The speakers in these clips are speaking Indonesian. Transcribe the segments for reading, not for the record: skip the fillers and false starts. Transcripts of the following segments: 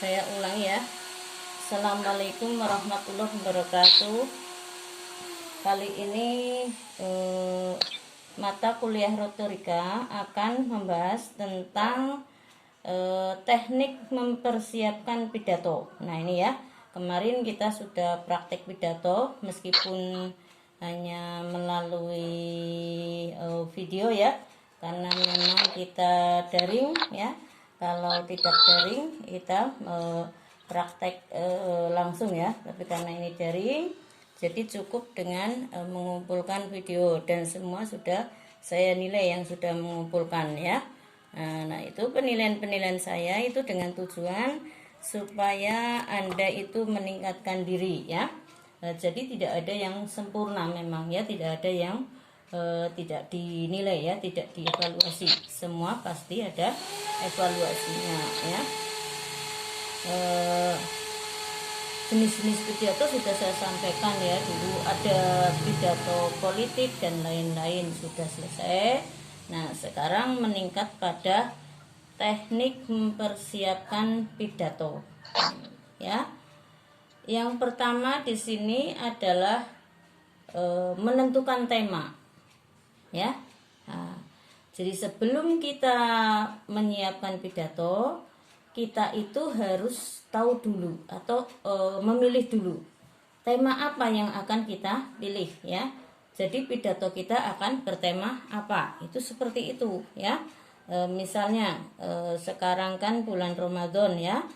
Saya ulang ya. Assalamualaikum warahmatullahi wabarakatuh. Kali ini mata kuliah retorika akan membahas tentang teknik mempersiapkan pidato. Nah ini ya, kemarin kita sudah praktek pidato meskipun hanya melalui video ya, karena memang kita daring ya. Kalau tidak daring kita praktek langsung ya, tapi karena ini daring jadi cukup dengan mengumpulkan video dan semua sudah saya nilai yang sudah mengumpulkan ya. Nah itu penilaian-penilaian saya itu dengan tujuan supaya Anda itu meningkatkan diri ya. Jadi tidak ada yang sempurna memang ya, tidak ada yang tidak dinilai ya, tidak dievaluasi. Semua pasti ada evaluasinya ya. Jenis-jenis pidato sudah saya sampaikan ya, dulu ada pidato politik dan lain-lain sudah selesai. Nah sekarang meningkat pada teknik mempersiapkan pidato ya. Yang pertama di sini adalah menentukan tema ya. Nah, jadi sebelum kita menyiapkan pidato, kita itu harus tahu dulu atau memilih dulu tema apa yang akan kita pilih ya. Jadi pidato kita akan bertema apa, itu seperti itu ya. Misalnya sekarang kan bulan Ramadan ya,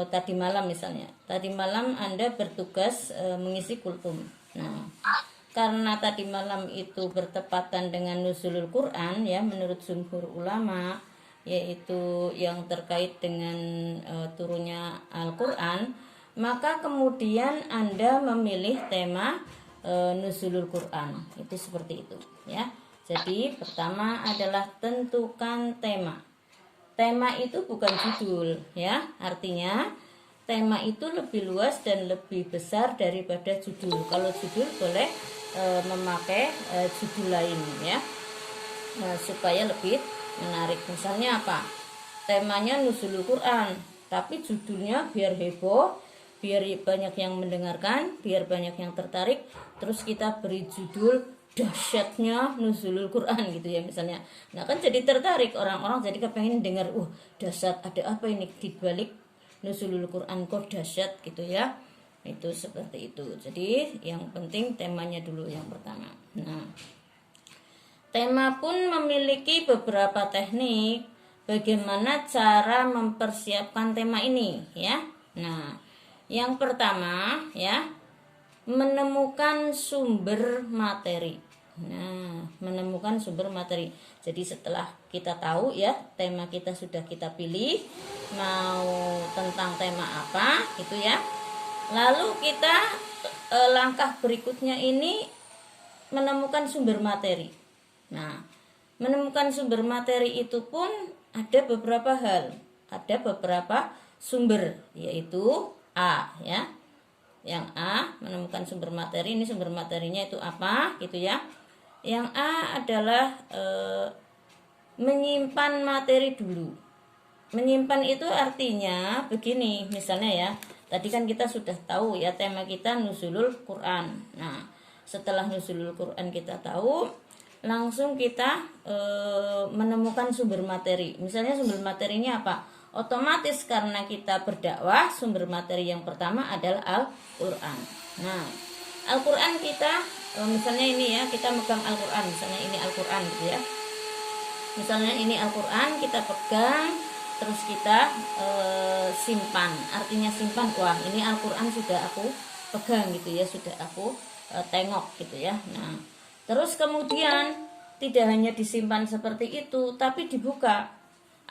tadi malam misalnya, tadi malam Anda bertugas mengisi kultum. Nah karena tadi malam itu bertepatan dengan nuzulul Quran ya, menurut jumhur ulama, yaitu yang terkait dengan turunnya Al-Quran, maka kemudian Anda memilih tema nuzulul Quran. Itu seperti itu ya. Jadi pertama adalah tentukan tema. Tema itu bukan judul ya, artinya tema itu lebih luas dan lebih besar daripada judul. Kalau judul boleh memakai judul lain ya, supaya lebih menarik. Misalnya apa, temanya nuzulul Quran tapi judulnya biar heboh, biar banyak yang mendengarkan, biar banyak yang tertarik, terus kita beri judul dahsyatnya nuzulul Quran gitu ya misalnya. Nah kan jadi tertarik orang-orang, jadi kepengen dengar, dahsyat, ada apa ini di balik nuzulul Quran kok dahsyat gitu ya. Itu seperti itu. Jadi yang penting temanya dulu yang pertama. Nah tema pun memiliki beberapa teknik bagaimana cara mempersiapkan tema ini ya. Nah yang pertama ya, menemukan sumber materi. Nah menemukan sumber materi. Jadi setelah kita tahu ya tema kita sudah kita pilih, mau tentang tema apa gitu ya, lalu kita langkah berikutnya ini menemukan sumber materi. Nah menemukan sumber materi itu pun ada beberapa hal, ada beberapa sumber, yaitu A ya. Yang A, menemukan sumber materi, ini sumber materinya itu apa gitu ya. Yang A adalah menyimpan materi dulu. Menyimpan itu artinya begini, misalnya ya, tadi kan kita sudah tahu ya tema kita nuzulul Quran. Nah setelah nuzulul Quran kita tahu, langsung kita menemukan sumber materi. Misalnya sumber materinya apa? Otomatis karena kita berdakwah, sumber materi yang pertama adalah Al-Quran. Nah Al-Quran kita misalnya ini ya, kita megang Al-Quran, misalnya ini Al-Quran gitu ya. Misalnya ini Al-Quran kita pegang, terus kita simpan. Artinya simpan, wah ini Al-Quran sudah aku pegang gitu ya, sudah aku tengok gitu ya. Nah terus kemudian tidak hanya disimpan seperti itu, tapi dibuka.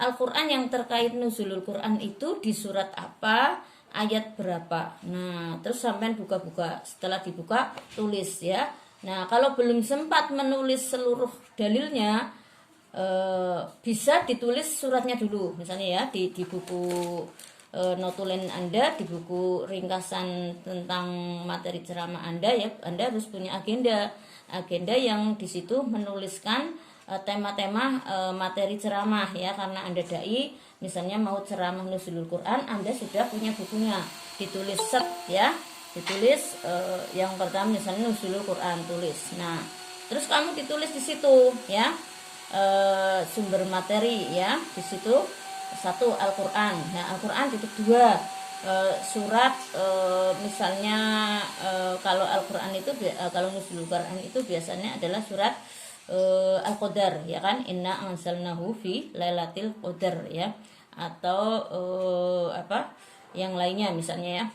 Al-Quran yang terkait nuzulul Quran itu di surat apa, ayat berapa. Nah terus sampai buka-buka, setelah dibuka tulis ya. Nah kalau belum sempat menulis seluruh dalilnya, bisa ditulis suratnya dulu. Misalnya ya di buku notulen Anda, di buku ringkasan tentang materi ceramah Anda ya, Anda harus punya agenda yang di situ menuliskan tema-tema materi ceramah ya, karena Anda dai misalnya mau ceramah nuzulul Quran, Anda sudah punya bukunya, ditulis set ya, ditulis yang pertama misalnya nuzulul Quran, tulis. Nah, terus kamu ditulis di situ ya sumber materi ya, di situ satu Al-Qur'an. Nah, Al-Qur'an titik dua surat misalnya kalau Al-Qur'an itu kalau nuzulul Quran itu biasanya adalah surat Al-Qadar ya kan, inna anzalnahu fi lailatul qadar ya, atau apa yang lainnya misalnya ya,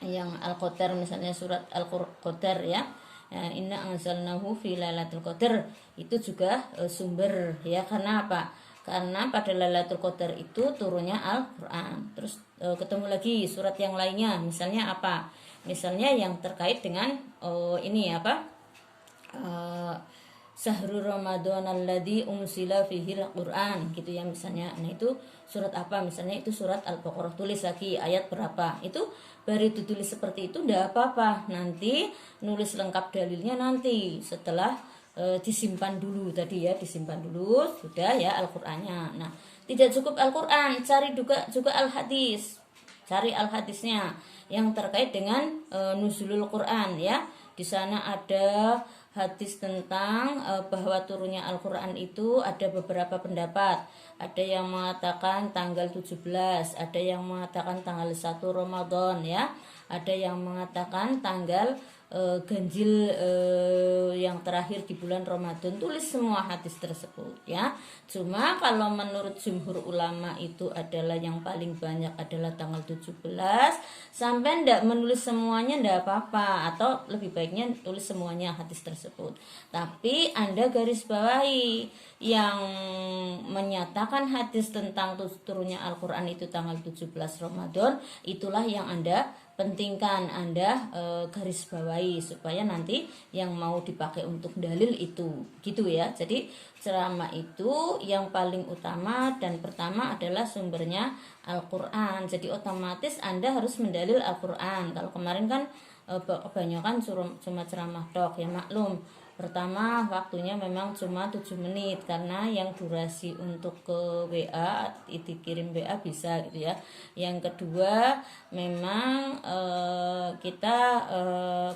yang Al-Qadar misalnya surat Al-Qadar ya. Nah, inna anzalnahu fi lailatul qadar itu juga sumber ya, karena apa? Karena pada Lailatul Qadar itu turunnya Al-Qur'an. Terus ketemu lagi surat yang lainnya, misalnya apa? Misalnya yang terkait dengan ini apa? Syahrul Ramadan alladzi unsila fihi al-Qur'an gitu ya misalnya. Nah, itu surat apa? Misalnya itu surat Al-Baqarah, tulis lagi ayat berapa. Itu baru ditulis seperti itu enggak apa-apa. Nanti nulis lengkap dalilnya nanti setelah disimpan dulu tadi ya, disimpan dulu sudah ya Al-Qur'annya. Nah, tidak cukup Al-Qur'an, cari juga Al-Hadis. Cari Al-Hadisnya yang terkait dengan nuzulul Quran ya. Di sana ada hadis tentang bahwa turunnya Al-Qur'an itu ada beberapa pendapat. Ada yang mengatakan tanggal 17, ada yang mengatakan tanggal 1 Ramadan ya. Ada yang mengatakan tanggal ganjil yang terakhir di bulan Ramadan. Tulis semua hadis tersebut ya. Cuma kalau menurut jumhur ulama itu adalah yang paling banyak adalah tanggal 17. Sampai ndak menulis semuanya ndak apa-apa, atau lebih baiknya tulis semuanya hadis tersebut. Tapi Anda garis bawahi yang menyatakan hadis tentang turunnya Al-Qur'an itu tanggal 17 Ramadan, itulah yang Anda pentingkan, Anda garis bawahi supaya nanti yang mau dipakai untuk dalil itu gitu ya. Jadi ceramah itu yang paling utama dan pertama adalah sumbernya Al-Qur'an. Jadi otomatis Anda harus mendalil Al-Qur'an. Kalau kemarin kan kebanyakan cuma ceramah tok ya, maklum. Pertama waktunya memang cuma 7 menit karena yang durasi untuk ke WA dikirim WA bisa gitu ya. Yang kedua memang kita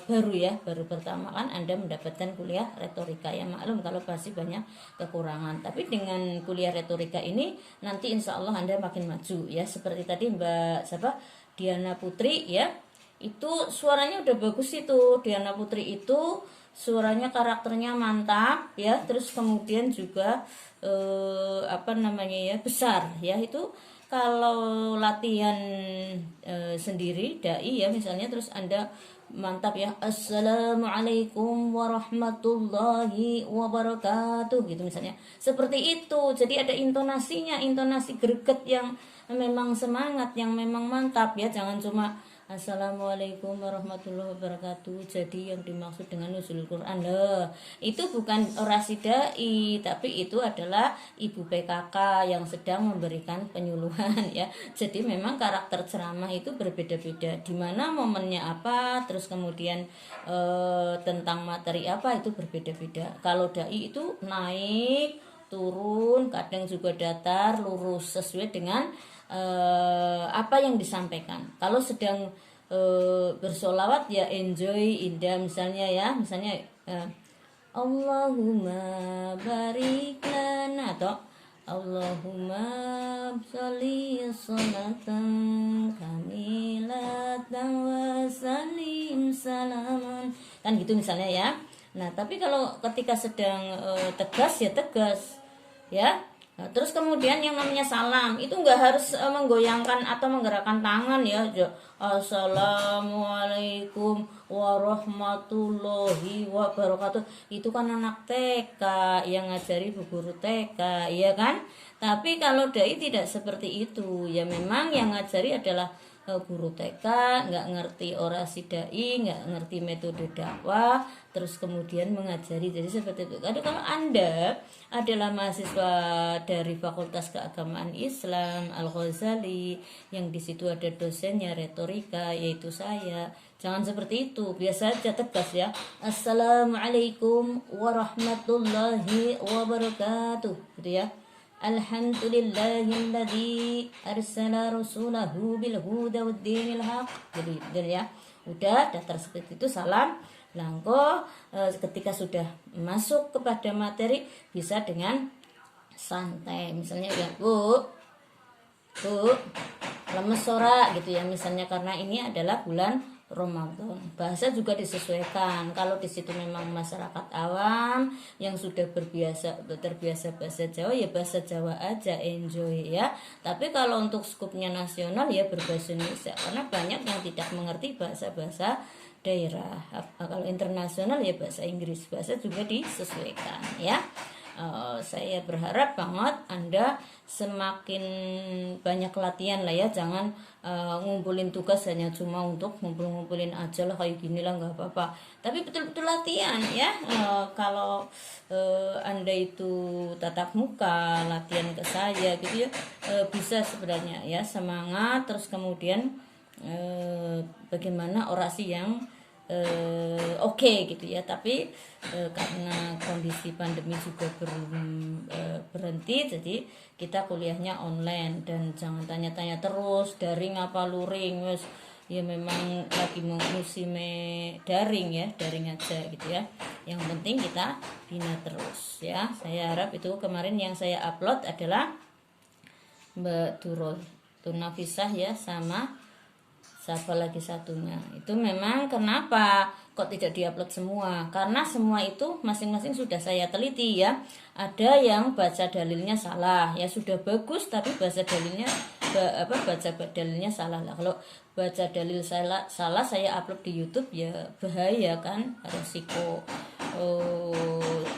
baru pertama kan Anda mendapatkan kuliah retorika ya, maklum kalau pasti banyak kekurangan. Tapi dengan kuliah retorika ini nanti insya Allah Anda makin maju ya. Seperti tadi Mbak Diana Putri ya, itu suaranya udah bagus itu. Diana Putri itu suaranya karakternya mantap ya, terus kemudian juga besar ya. Itu kalau latihan sendiri dai ya misalnya, terus Anda mantap ya, assalamualaikum warahmatullahi wabarakatuh gitu misalnya, seperti itu. Jadi ada intonasinya, intonasi greget yang memang semangat, yang memang mantap ya. Jangan cuma assalamualaikum warahmatullahi wabarakatuh. Jadi yang dimaksud dengan nuzulul Quran itu bukan orasi dai, tapi itu adalah ibu PKK yang sedang memberikan penyuluhan ya. Jadi memang karakter ceramah itu berbeda-beda, di mana momennya apa, terus kemudian tentang materi apa itu berbeda-beda. Kalau dai itu naik turun, kadang juga datar lurus sesuai dengan apa yang disampaikan. Kalau sedang bersolawat ya enjoy, indah misalnya ya, misalnya Allahumma barik lana atau Allahumma sholli sholatan kamilatan wa salim salaman, kan gitu misalnya ya. Nah, tapi kalau ketika sedang tegas ya tegas ya. Nah, terus kemudian yang namanya salam itu nggak harus menggoyangkan atau menggerakkan tangan ya. Assalamualaikum warahmatullahi wabarakatuh. Itu kan anak TK yang ngajari bu guru TK, ya kan? Tapi kalau dai tidak seperti itu. Ya memang yang ngajari adalah guru TK, nggak ngerti orasi dai, nggak ngerti metode dakwah, terus kemudian mengajari. Jadi seperti itu. Tapi kalau Anda adalah mahasiswa dari Fakultas Keagamaan Islam Al-Ghazali, yang di situ ada dosennya retorika, yaitu saya, jangan seperti itu. Biasa aja tegas ya. Assalamualaikum warahmatullahi wabarakatuh, gitu ya. Alhamdulillahilladzi arsala rasulahu bil huda waddinil haq. Jadi ya, udah datar seperti itu, salam. Langko ketika sudah masuk kepada materi bisa dengan santai. Misalnya ya, Bu, lemes ora gitu ya, misalnya, karena ini adalah bulan Ramadan. Bahasa juga disesuaikan. Kalau di situ memang masyarakat awam yang sudah terbiasa bahasa Jawa, ya bahasa Jawa aja, enjoy ya. Tapi kalau untuk skupnya nasional ya berbahasa Indonesia, karena banyak yang tidak mengerti bahasa-bahasa daerah. Kalau internasional ya bahasa Inggris, bahasa juga disesuaikan ya. Saya berharap banget Anda semakin banyak latihan lah ya, jangan ngumpulin tugas hanya cuma untuk ngumpulin aja lah kayak gini lah, nggak apa-apa, tapi betul-betul latihan ya. Kalau Anda itu tatap muka latihan ke saya gitu ya, bisa sebenarnya ya, semangat. Terus kemudian bagaimana orasi yang oke gitu ya. Tapi karena kondisi pandemi juga belum berhenti, jadi kita kuliahnya online, dan jangan tanya-tanya terus daring apa luring, wes ya memang lagi musim daring ya, daring aja gitu ya. Yang penting kita bina terus ya. Saya harap itu kemarin yang saya upload adalah Mbak Durul Tunafisah ya, sama siapa lagi satunya. Itu memang kenapa kok tidak diupload semua, karena semua itu masing-masing sudah saya teliti ya. Ada yang baca dalilnya salah ya, sudah bagus tapi baca dalilnya salah lah. Kalau baca dalil salah saya upload di YouTube ya bahaya kan, resiko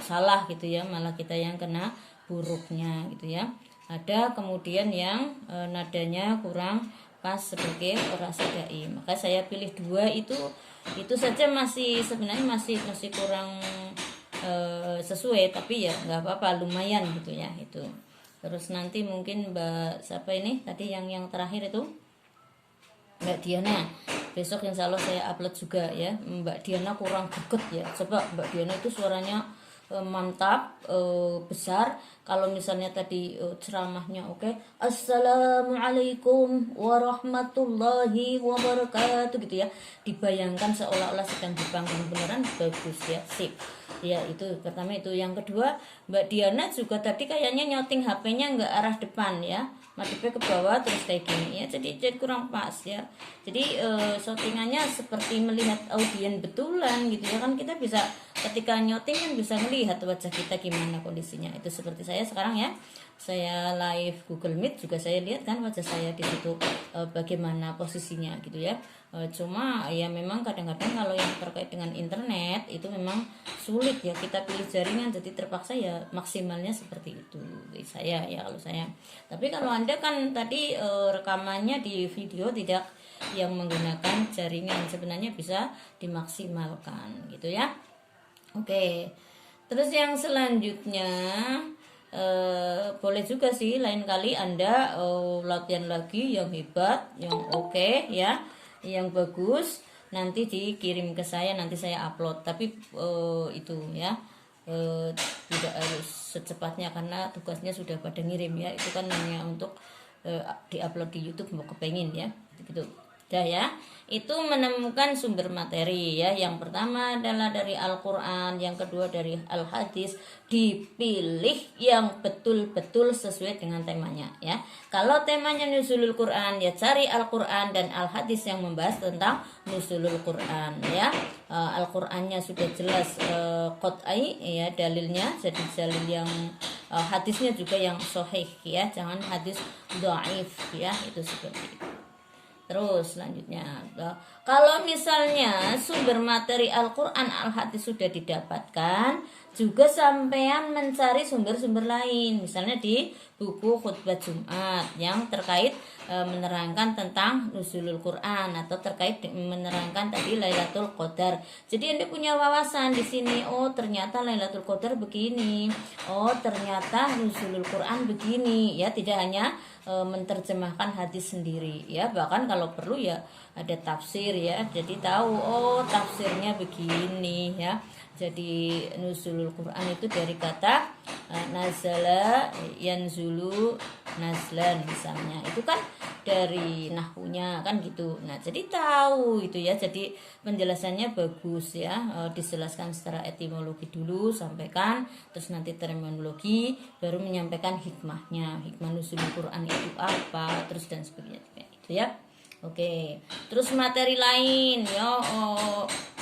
salah gitu ya, malah kita yang kena buruknya gitu ya. Ada kemudian yang nadanya kurang pas sebagai orasi dai, maka saya pilih dua itu saja, masih sebenarnya masih kurang sesuai, tapi ya nggak apa-apa, lumayan gitu ya itu. Terus nanti mungkin Mbak siapa ini tadi yang terakhir itu, Mbak Diana, besok insya Allah saya upload juga ya. Mbak Diana kurang greget ya, coba Mbak Diana itu suaranya mantap, besar. Kalau misalnya tadi ceramahnya oke, Assalamualaikum warahmatullahi wabarakatuh gitu ya, dibayangkan seolah-olah sedang di panggung beneran, bagus ya, sip ya. Itu pertama. Itu yang kedua, Mbak Diana juga tadi kayaknya nyoting HP-nya nggak arah depan ya, madepnya ke bawah terus kayak gini ya, jadi kurang pas ya. Jadi shootingannya seperti melihat audien betulan gitu ya kan, kita bisa ketika nyoting kan bisa melihat wajah kita gimana kondisinya. Itu seperti saya sekarang ya, saya live Google Meet juga saya lihat kan wajah saya di situ bagaimana posisinya gitu ya. Cuma ya memang kadang-kadang kalau yang terkait dengan internet itu memang sulit ya, kita pilih jaringan, jadi terpaksa ya maksimalnya seperti itu saya ya, kalau saya. Tapi kalau Anda kan tadi rekamannya di video tidak yang menggunakan jaringan, sebenarnya bisa dimaksimalkan gitu ya. Oke. Terus yang selanjutnya boleh juga sih lain kali Anda latihan lagi yang hebat, yang oke ya, yang bagus, nanti dikirim ke saya, nanti saya upload. Tapi itu ya tidak harus secepatnya karena tugasnya sudah pada ngirim ya. Itu kan hanya untuk diupload di YouTube, mau kepengin ya gitu. Dah ya, itu menemukan sumber materi ya. Yang pertama adalah dari Al-Quran, yang kedua dari Al-Hadis. Dipilih yang betul-betul sesuai dengan temanya ya. Kalau temanya Nuzulul Quran ya cari Al-Quran dan Al-Hadis yang membahas tentang Nuzulul Quran ya. Al-Qurannya sudah jelas qat'i ya dalilnya, jadi dalil yang hadisnya juga yang sahih ya, jangan hadis dhaif ya, itu seperti itu. Terus selanjutnya, kalau misalnya sumber materi Al-Quran, Al-Hadis sudah didapatkan, juga sampean mencari sumber-sumber lain, misalnya di buku khutbah Jumat yang terkait menerangkan tentang nuzulul Quran atau terkait menerangkan tadi Lailatul Qadar. Jadi Anda punya wawasan di sini, oh ternyata Lailatul Qadar begini, oh ternyata nuzulul Quran begini, ya tidak hanya menerjemahkan hadis sendiri, ya bahkan kalau perlu ya ada tafsir ya, jadi tahu oh tafsirnya begini ya. Jadi nuzulul Quran itu dari kata nazala yanzulu nazlan misalnya, itu kan dari nahwunya kan gitu. Nah jadi tahu itu ya, jadi penjelasannya bagus ya, dijelaskan secara etimologi dulu sampaikan, terus nanti terminologi, baru menyampaikan hikmahnya, hikmah nuzulul Quran itu apa, terus dan sebagainya itu ya. Oke, terus materi lain ya,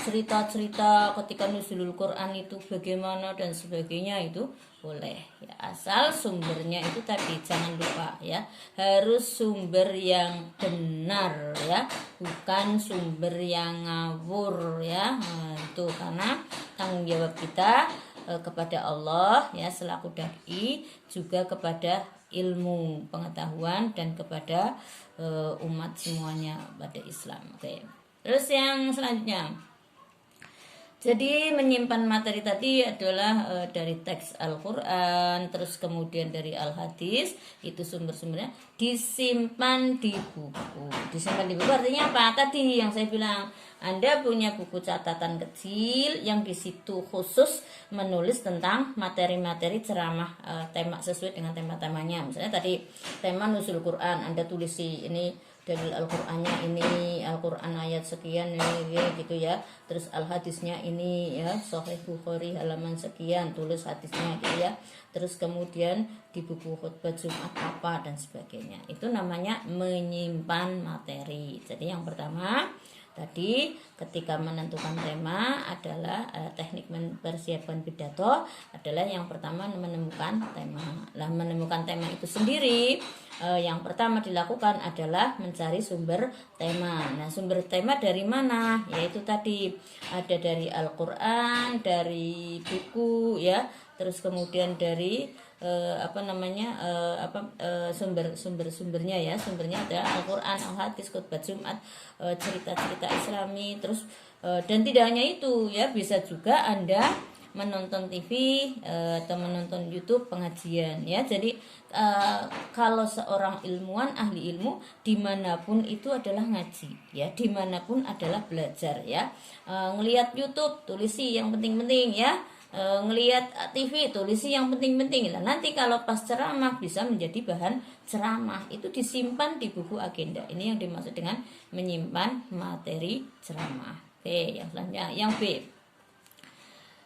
cerita-cerita ketika nuzulul Quran itu bagaimana dan sebagainya itu boleh ya, asal sumbernya itu tadi jangan lupa ya, harus sumber yang benar ya, bukan sumber yang ngawur ya. Nah, itu karena tanggung jawab kita kepada Allah ya selaku dai, juga kepada ilmu pengetahuan dan kepada umat semuanya pada Islam. Oke. Terus yang selanjutnya, jadi menyimpan materi tadi adalah dari teks Al-Quran, terus kemudian dari Al-Hadis, itu sumber-sumbernya disimpan di buku. Disimpan di buku artinya apa? Tadi yang saya bilang, Anda punya buku catatan kecil yang di situ khusus menulis tentang materi-materi ceramah, tema sesuai dengan tema-temanya. Misalnya tadi tema nuzul Quran, Anda tulis ini dalil Al-Qur'annya ini, Al-Qur'an ayat sekian ini gitu ya. Terus al-hadisnya ini ya, Sahih Bukhari halaman sekian, tulis hadisnya gitu ya. Terus kemudian di buku khutbah Jumat apa dan sebagainya. Itu namanya menyimpan materi. Jadi yang pertama tadi ketika menentukan tema adalah teknik mempersiapkan pidato adalah yang pertama menemukan tema. Lah menemukan tema itu sendiri yang pertama dilakukan adalah mencari sumber tema. Nah, sumber tema dari mana? Yaitu tadi ada dari Al-Qur'an, dari buku ya, terus kemudian dari sumbernya ya, sumbernya ada Al-Qur'an, Al-Hadis, khutbah Jumat, cerita-cerita Islami, terus dan tidak hanya itu ya, bisa juga Anda menonton TV atau menonton YouTube pengajian ya. Jadi kalau seorang ilmuwan, ahli ilmu, dimanapun itu adalah ngaji ya, dimanapun adalah belajar ya. Ngelihat YouTube tulisi yang penting-penting ya, ngelihat TV tulisi yang penting-penting. Nah, nanti kalau pas ceramah bisa menjadi bahan ceramah, itu disimpan di buku agenda. Ini yang dimaksud dengan menyimpan materi ceramah. Oke, yang selanjutnya yang B.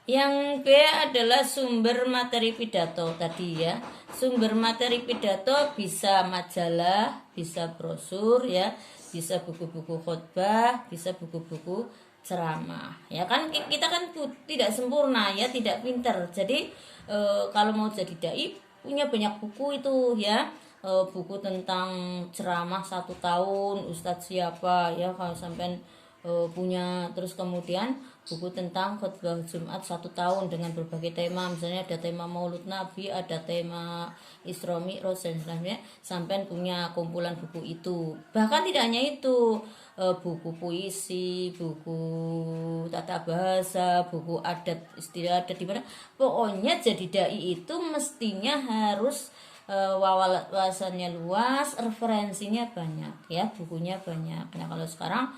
Yang B adalah sumber materi pidato tadi ya. Sumber materi pidato bisa majalah, bisa brosur ya, bisa buku-buku khutbah, bisa buku-buku ceramah. Ya kan kita kan tidak sempurna ya, tidak pinter. Jadi kalau mau jadi dai punya banyak buku itu ya. Buku tentang ceramah 1 tahun Ustadz siapa ya, kalau sampai punya. Terus kemudian buku tentang khutbah Jumat 1 tahun dengan berbagai tema, misalnya ada tema Maulud Nabi, ada tema Isra Mi'raj dan sebagainya, sampai punya kumpulan buku itu. Bahkan tidak hanya itu, buku puisi, buku tata bahasa, buku adat, istilah adat, dimana pokoknya jadi dai itu mestinya harus wawasannya luas, referensinya banyak ya, bukunya banyak. Nah kalau sekarang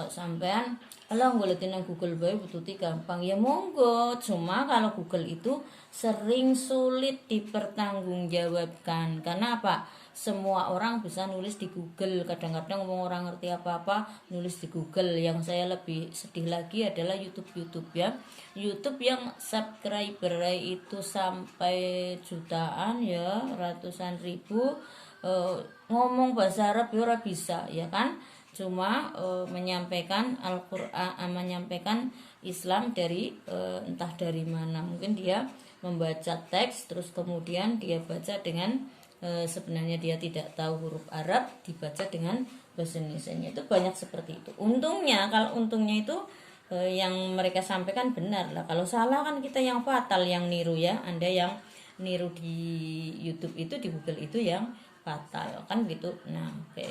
sampean kalau ngeliatin Google bae bututi gampang ya monggo, cuma kalau Google itu sering sulit dipertanggungjawabkan. Karena apa? Semua orang bisa nulis di Google, kadang-kadang orang ngerti apa-apa nulis di Google. Yang saya lebih sedih lagi adalah YouTube ya, YouTube yang subscriber itu sampai jutaan ya, ratusan ribu, ngomong bahasa Arab ya ora bisa ya kan, cuma menyampaikan Al-Qur'an, menyampaikan Islam dari entah dari mana. Mungkin dia membaca teks terus kemudian dia baca dengan sebenarnya dia tidak tahu huruf Arab, dibaca dengan bahasa Indonesia. Itu banyak seperti itu. Untungnya, kalau untungnya itu yang mereka sampaikan benar lah. Kalau salah kan kita yang fatal, yang niru ya. Anda yang niru di YouTube itu, di Google itu yang fatal kan gitu. Nah, oke.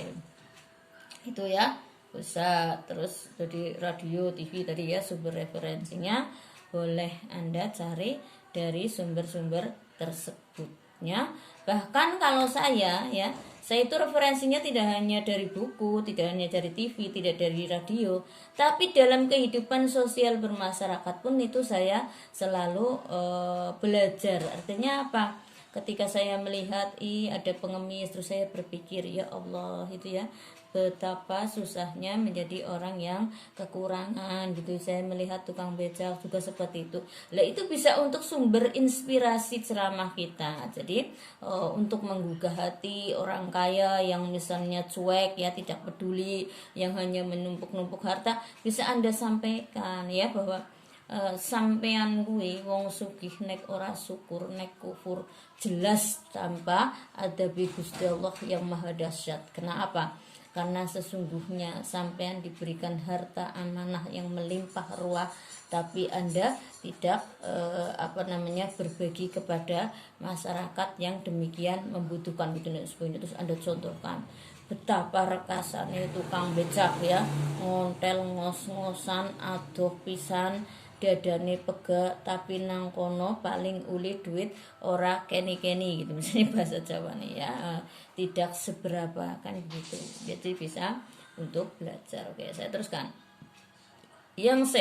Itu ya. Bisa terus jadi radio, TV tadi ya, sumber referensinya boleh Anda cari dari sumber-sumber tersebutnya. Bahkan kalau saya ya, saya itu referensinya tidak hanya dari buku, tidak hanya dari TV, tidak dari radio, tapi dalam kehidupan sosial bermasyarakat pun itu saya selalu belajar. Artinya apa? Ketika saya melihat ada pengemis, terus saya berpikir, ya Allah, itu ya, betapa susahnya menjadi orang yang kekurangan gitu. Saya melihat tukang becak juga seperti itu. Lah itu bisa untuk sumber inspirasi ceramah kita. Jadi untuk menggugah hati orang kaya yang misalnya cuek ya, tidak peduli, yang hanya menumpuk-numpuk harta, bisa Anda sampaikan ya bahwa sampean kuwi wong sugih nek ora syukur, nek kufur, jelas tanpa ada Gusti Allah yang maha dahsyat. Kenapa? Karena sesungguhnya sampean diberikan harta amanah yang melimpah ruah, tapi Anda tidak berbagi kepada masyarakat yang demikian membutuhkan gitu. Terus Anda contohkan betapa rekasannya tukang becak ya, ngontel ngos-ngosan, adoh pisan, dadane pegak, tapi nang kono paling uli duit ora keni-keni gitu, misalnya bahasa Jawa nih ya, tidak seberapa kan gitu. Jadi bisa untuk belajar. Oke, saya teruskan. Yang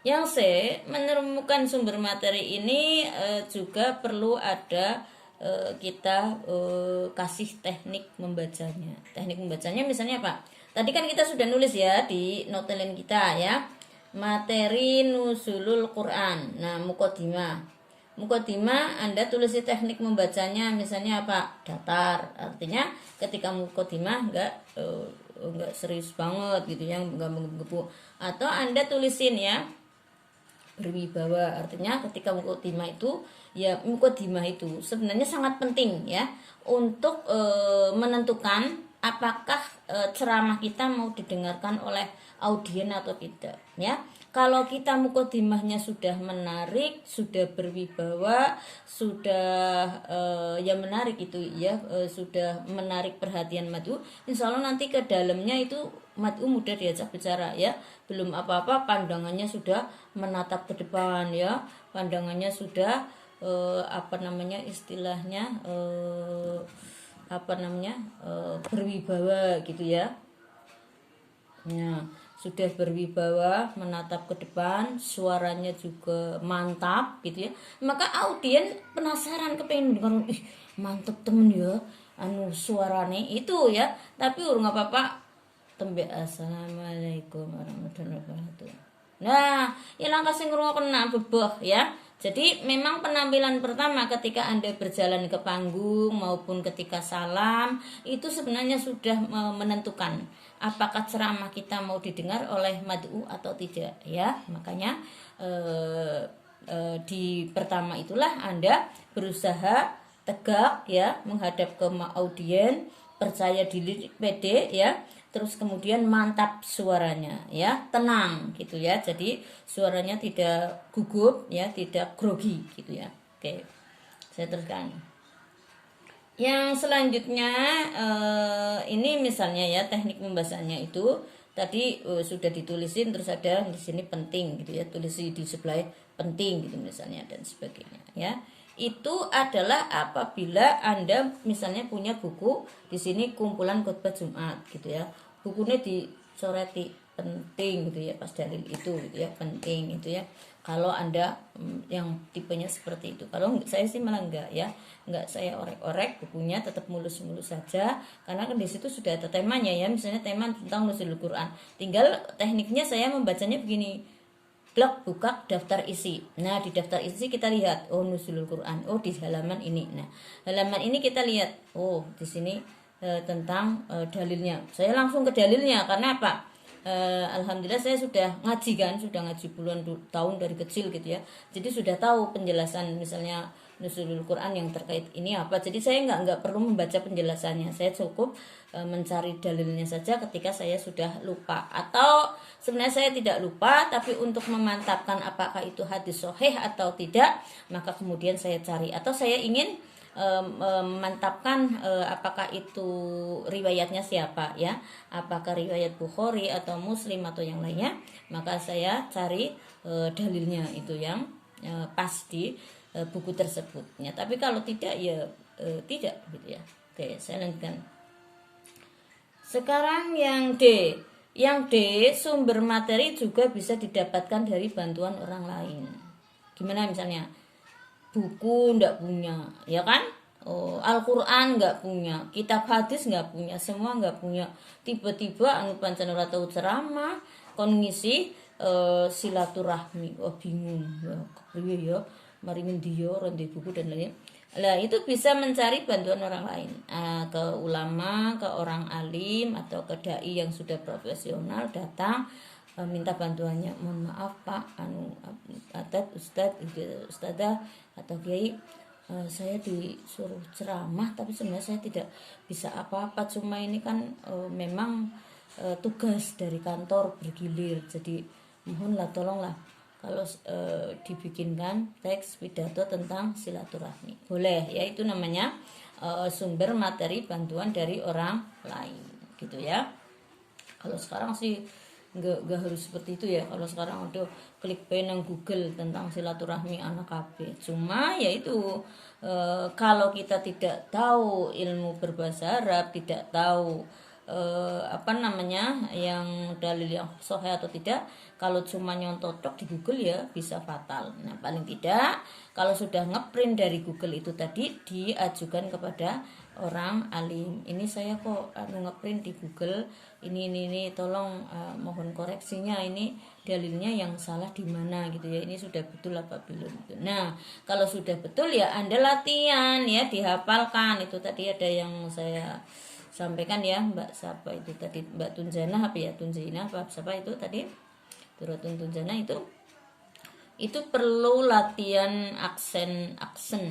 C menemukan sumber materi ini juga perlu ada kita kasih teknik membacanya. Teknik membacanya misalnya apa? Tadi kan kita sudah nulis ya di noteline kita ya, materi nuzulul Quran. Nah, mukodimah Anda tulis teknik membacanya misalnya apa? Datar. Artinya ketika mukodimah enggak serius banget gitu ya, enggak menggebu. Atau Anda tulisin ya berwibawa. Artinya ketika mukodimah itu ya, mukodimah itu sebenarnya sangat penting ya untuk menentukan apakah ceramah kita mau didengarkan oleh audien atau tidak ya. Kalau kita mukodimahnya sudah menarik, sudah berwibawa, sudah ya menarik itu ya, sudah menarik perhatian mad'u, insya Allah nanti ke dalamnya itu mad'u mudah diajak bicara ya. Belum apa-apa pandangannya sudah menatap ke depan ya, pandangannya sudah istilahnya berwibawa gitu ya. Nah, sudah berwibawa, menatap ke depan, suaranya juga mantap gitu ya. Maka audien penasaran, kepengen dengar, mantep temen ya suarane itu ya. Tapi urung apa-apa tembe assalamualaikum warahmatullahi wabarakatuh. Nah, ilang kasih ngrungokna beboh ya. Jadi memang penampilan pertama ketika Anda berjalan ke panggung maupun ketika salam itu sebenarnya sudah menentukan apakah ceramah kita mau didengar oleh mad'u atau tidak ya. Makanya di pertama itulah Anda berusaha tegak ya menghadap ke audien, percaya diri, pede ya. Terus kemudian mantap suaranya ya, tenang gitu ya. Jadi suaranya tidak gugup ya, tidak grogi gitu ya. Oke, saya teruskan. Yang selanjutnya ini misalnya ya, teknik pembahasannya itu tadi sudah ditulisin, terus ada di sini penting gitu ya, tulis di sebelah penting gitu misalnya dan sebagainya ya. Itu adalah apabila Anda misalnya punya buku di sini kumpulan khotbah Jumat gitu ya, bukunya dicoreti penting gitu ya, pas dalil itu gitu ya, penting itu ya. Kalau Anda yang tipenya seperti itu, kalau saya sih malah enggak ya, enggak saya orek-orek bukunya, tetap mulus-mulus saja karena kan di situ sudah ada temanya ya, misalnya tema tentang nuzulul Quran. Tinggal tekniknya saya membacanya begini. Blok buka daftar isi. Nah, di daftar isi kita lihat nuzulul Quran. Oh, di halaman ini. Nah, halaman ini kita lihat. Oh, di sini tentang dalilnya. Saya langsung ke dalilnya karena apa? Alhamdulillah saya sudah ngaji kan, sudah ngaji puluhan tahun dari kecil gitu ya. Jadi sudah tahu penjelasan misalnya nuzulul Quran yang terkait ini apa. Jadi saya nggak perlu membaca penjelasannya, saya cukup mencari dalilnya saja ketika saya sudah lupa, atau sebenarnya saya tidak lupa tapi untuk memantapkan apakah itu hadis sahih atau tidak, maka kemudian saya cari, atau saya ingin memantapkan apakah itu riwayatnya siapa ya, apakah riwayat Bukhari atau Muslim atau yang lainnya, maka saya cari dalilnya itu yang pas di buku tersebutnya. Tapi kalau tidak ya tidak gitu ya. Oke, saya lanjutkan. Sekarang yang D. Yang D, sumber materi juga bisa didapatkan dari bantuan orang lain. Gimana misalnya? Buku nggak punya, ya kan? Al-Quran nggak punya, kitab hadis nggak punya, semua nggak punya. Tiba-tiba anu pancanura tahu ceramah, kon ngisi silaturahmi, bingung ya, kepriye ya, mari ngendi ya, ronde buku dan lain-lain. Nah itu bisa mencari bantuan orang lain, ke ulama, ke orang alim, atau ke dai yang sudah profesional, datang minta bantuannya. Mohon maaf Pak, Ustadzah atau Kiai, saya disuruh ceramah tapi sebenarnya saya tidak bisa apa-apa, cuma ini kan memang tugas dari kantor bergilir, jadi mohonlah tolonglah kalau dibikinkan teks pidato tentang silaturahmi, boleh ya. Itu namanya sumber materi bantuan dari orang lain gitu ya. Kalau sekarang sih nggak harus seperti itu ya. Kalau sekarang udah klik nang Google tentang silaturahmi anak KB, cuma ya itu kalau kita tidak tahu ilmu berbahasa Arab, tidak tahu yang dalil yang sahih atau tidak, kalau cuma nyontotok di Google ya bisa fatal. Nah paling tidak kalau sudah ngeprint dari Google itu tadi, diajukan kepada orang alim, ini saya kok ngeprint di Google ini tolong mohon koreksinya, ini dalilnya yang salah di mana gitu ya, ini sudah betul apa belum gitu. Nah kalau sudah betul ya Anda latihan ya, dihafalkan. Itu tadi ada yang saya sampaikan ya, Mbak siapa itu tadi, Mbak Tunjana apa ya, Tunjina apa siapa itu tadi, Turutun Tunjana, itu perlu latihan aksen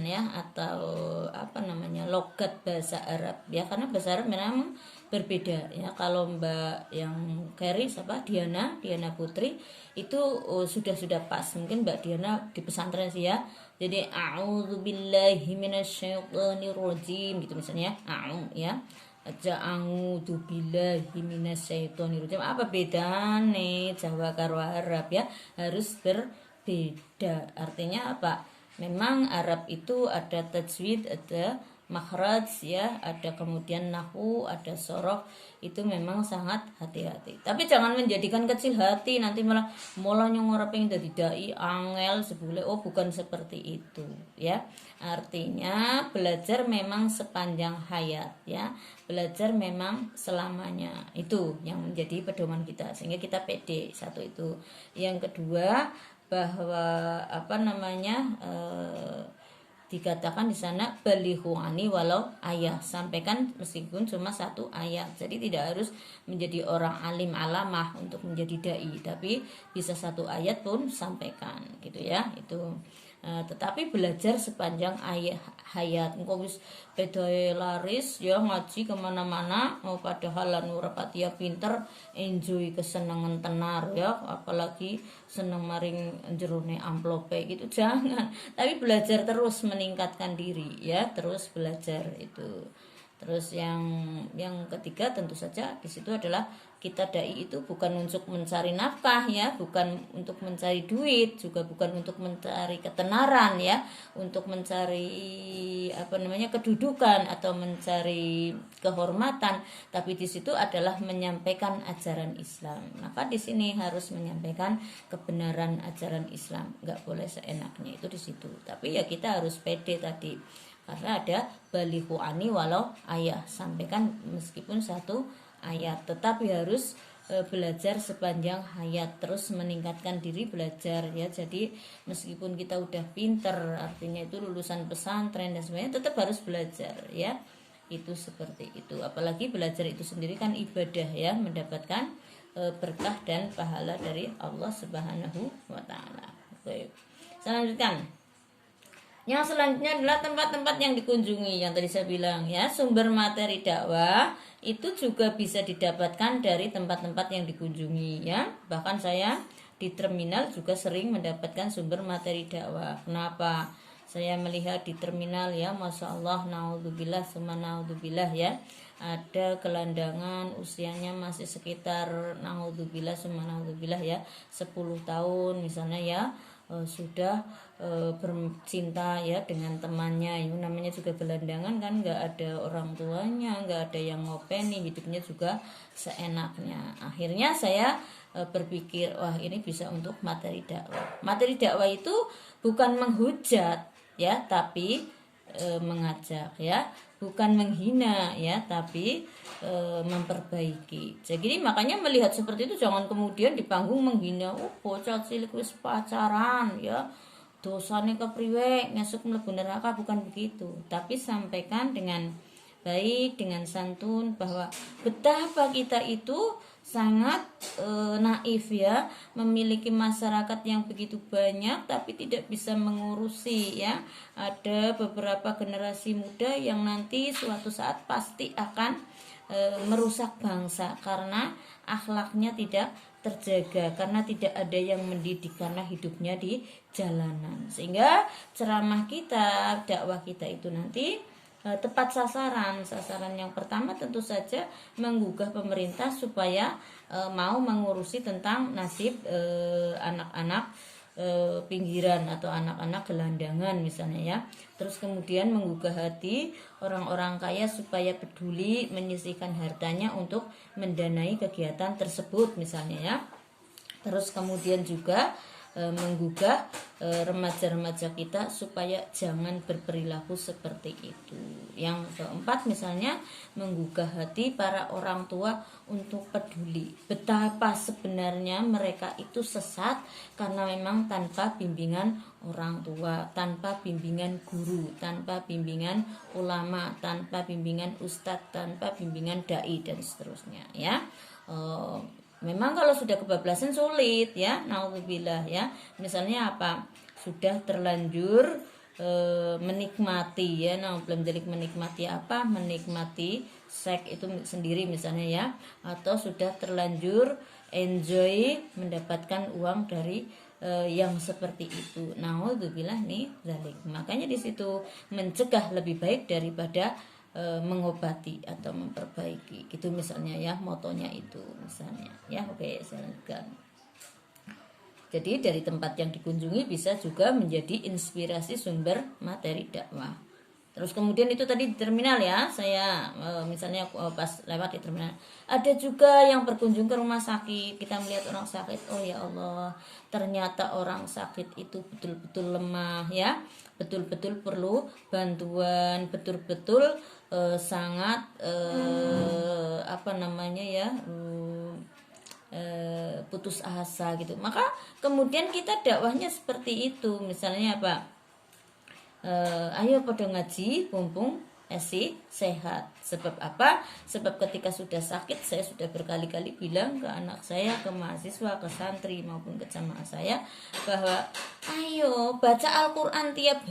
ya, atau logat bahasa Arab ya, karena bahasa Arab memang berbeda ya. Kalau Mbak yang Carry siapa, Diana Putri itu sudah pas, mungkin Mbak Diana di pesantren sih ya, jadi a'udzubillahi minasyaitonirrajim gitu misalnya, ya A'udzu billahi minasyaitonir rajim. Apa bedane Jawa karo Arab ya? Harus berbeda. Artinya apa? Memang Arab itu ada tajwid, ada makhraj ya, ada kemudian nahwu, ada sorok. Itu memang sangat hati-hati. Tapi jangan menjadikan kecil hati, nanti malah nyong pengen dadi dai angel sebule. Oh, bukan seperti itu ya. Artinya belajar memang sepanjang hayat ya. Belajar memang selamanya. Itu yang menjadi pedoman kita sehingga kita pede. Satu itu. Yang kedua, bahwa dikatakan di sana balighu ani walau ayat, sampaikan meskipun cuma satu ayat. Jadi tidak harus menjadi orang alim alamah untuk menjadi dai, tapi bisa satu ayat pun sampaikan gitu ya. Itu tetapi belajar sepanjang hayat. Engkau wis bedoe laris ya, ngaji kemana-mana, padahal anu rapati ya pinter, enjoy kesenangan tenar ya, apalagi seneng maring jerone amplope gitu, jangan. Tapi belajar terus, meningkatkan diri ya, terus belajar itu. Terus yang ketiga tentu saja di situ adalah kita dai itu bukan untuk mencari nafkah ya, bukan untuk mencari duit, juga bukan untuk mencari ketenaran ya, untuk mencari kedudukan atau mencari kehormatan, tapi di situ adalah menyampaikan ajaran Islam. Maka di sini harus menyampaikan kebenaran ajaran Islam, nggak boleh seenaknya, itu di situ. Tapi ya kita harus pede tadi, karena ada balighu ani walau ayah, sampaikan meskipun satu ayat, tetapi harus belajar sepanjang hayat, terus meningkatkan diri belajar ya. Jadi meskipun kita udah pinter, artinya itu lulusan pesantren dan sebagainya, tetap harus belajar ya. Itu seperti itu. Apalagi belajar itu sendiri kan ibadah ya, mendapatkan berkah dan pahala dari Allah Subhanahu wa taala. Oke. Saya lanjutkan. Yang selanjutnya adalah tempat-tempat yang dikunjungi, yang tadi saya bilang ya, sumber materi dakwah itu juga bisa didapatkan dari tempat-tempat yang dikunjungi ya. Bahkan saya di terminal juga sering mendapatkan sumber materi dakwah. Kenapa? Saya melihat di terminal ya, masya Allah, naudzubillah, summa naudzubillah ya, ada gelandangan usianya masih sekitar naudzubillah, summa naudzubillah ya, 10 tahun misalnya ya, sudah bercinta ya dengan temannya. Itu namanya juga gelandangan kan, nggak ada orang tuanya, nggak ada yang ngopeni, hidupnya juga seenaknya. Akhirnya saya berpikir, wah ini bisa untuk materi dakwah. Materi dakwah itu bukan menghujat ya, tapi mengajak ya, bukan menghina ya, tapi memperbaiki. Jadi makanya melihat seperti itu jangan kemudian di panggung menghina, oh bocah cilik wis pacaran ya, dosane kepriwe ngesuk mlebu neraka, bukan begitu. Tapi sampaikan dengan baik, dengan santun, bahwa betapa kita itu sangat naif ya, memiliki masyarakat yang begitu banyak tapi tidak bisa mengurusi ya. Ada beberapa generasi muda yang nanti suatu saat pasti akan merusak bangsa karena akhlaknya tidak terjaga, karena tidak ada yang mendidik, karena hidupnya di jalanan. Sehingga ceramah kita, dakwah kita itu nanti tepat sasaran. Sasaran yang pertama tentu saja menggugah pemerintah supaya mau mengurusi tentang nasib anak-anak pinggiran atau anak-anak gelandangan misalnya ya. Terus kemudian menggugah hati orang-orang kaya supaya peduli menyisihkan hartanya untuk mendanai kegiatan tersebut misalnya ya. Terus kemudian juga menggugah remaja-remaja kita supaya jangan berperilaku seperti itu. Yang keempat misalnya menggugah hati para orang tua untuk peduli betapa sebenarnya mereka itu sesat karena memang tanpa bimbingan orang tua, tanpa bimbingan guru, tanpa bimbingan ulama, tanpa bimbingan ustadz, tanpa bimbingan dai dan seterusnya ya. Memang kalau sudah kebablasan sulit ya, naudzubillah ya. Misalnya apa? Sudah terlanjur menikmati ya, nah belum jadi menikmati apa? Menikmati seks itu sendiri misalnya ya, atau sudah terlanjur enjoy mendapatkan uang dari yang seperti itu. Naudzubillah nih zalik. Makanya di situ mencegah lebih baik daripada mengobati atau memperbaiki gitu misalnya ya, motonya itu misalnya ya. Oke, saya lanjutkan. Jadi dari tempat yang dikunjungi bisa juga menjadi inspirasi sumber materi dakwah. Terus kemudian itu tadi di terminal ya, saya misalnya pas lewat di terminal, ada juga yang berkunjung ke rumah sakit, kita melihat orang sakit, oh ya Allah, ternyata orang sakit itu betul-betul lemah ya, betul-betul perlu bantuan, betul-betul sangat apa namanya ya, putus asa gitu. Maka kemudian kita dakwahnya seperti itu, misalnya apa, ayo pada ngaji mumpung esi sehat. Sebab apa? Sebab ketika sudah sakit, saya sudah berkali-kali bilang ke anak saya, ke mahasiswa, ke santri maupun ke jamaah saya, bahwa ayo baca Al-Quran tiap hari.